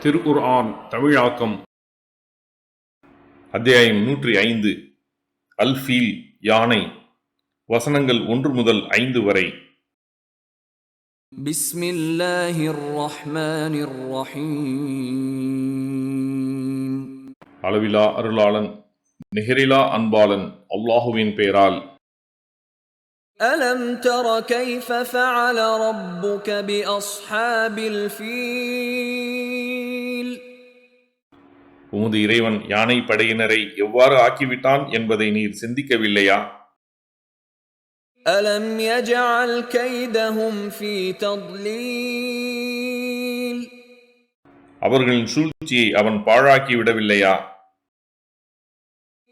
திருக்குர்ஆன் தமிழாக்கம் அத்தியாயம் 105 அல்-ஃபீல் யானை வசனங்கள் 1 முதல் 5 வரை. பிஸ்மில்லாஹிர் ரஹ்மானிர் ரஹீம். அளவிலா அருளாளன் நிகரிலா அன்பாளன் அல்லாஹுவின் பெயரால். அலம் தர கைஃப ஃபஅல ரப்புக பி அஸ்ஹாபில் ஃபீல். உமது இறைவன் யானை படையினரை எவ்வாறு ஆக்கிவிட்டான் என்பதை நீர் சிந்திக்கவில்லையா? அலம் யஜஅல் கைதஹும் ஃபீ தத்லீல். அவர்களின் சூழ்ச்சியை அவன் பாழாக்கி விடவில்லையா?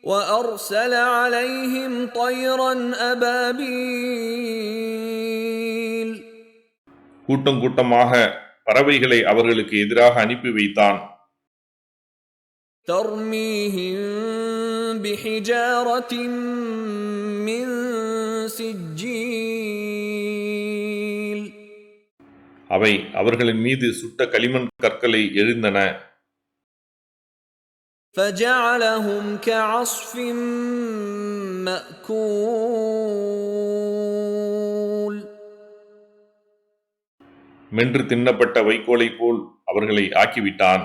وَأَرْسَلَ عَلَيْهِمْ طَيْرًا أَبَابِيلَ. கூட்டம் கூட்டமாக பறவைகளை அவர்களுக்கு எதிராக அனுப்பி வைத்தான். تَرْمِيهِمْ بِحِجَارَةٍ مِّن سِجِّيلٍ. அவை அவர்களின் மீது சுட்ட களிமண் கற்களை எறிந்தன. فَجَعَلَهُمْ كَعَصْفٍ مَّأْكُولٍ. மென்று தின்னப்பட்ட வைக்கோலை போல் அவர்களை ஆக்கிவிட்டான்.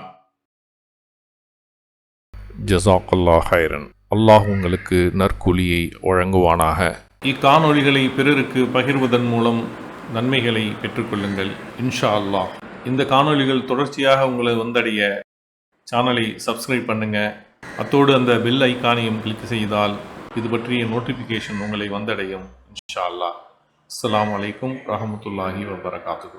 ஜஸாக்கல்லாஹ் ஹைரன். அல்லாஹ் உங்களுக்கு நற்கூலியை வழங்குவானாக. இக்காணொளிகளை பிறருக்கு பகிர்வதன் மூலம் நன்மைகளை பெற்றுக்கொள்ளுங்கள் இன்ஷா அல்லாஹ். இந்த காணொளிகள் தொடர்ச்சியாக உங்களை வந்தடைய சேனலை சப்ஸ்கிரைப் பண்ணுங்கள். அத்தோடு அந்த பெல் ஐக்கானையும் கிளிக் செய்தால் இது பற்றிய நோட்டிஃபிகேஷன் உங்களை வந்தடையும் இன்ஷா அல்லாஹ். அஸ்ஸலாமு அலைக்கும் வரஹ்மத்துல்லாஹி வபரகாத்துஹு.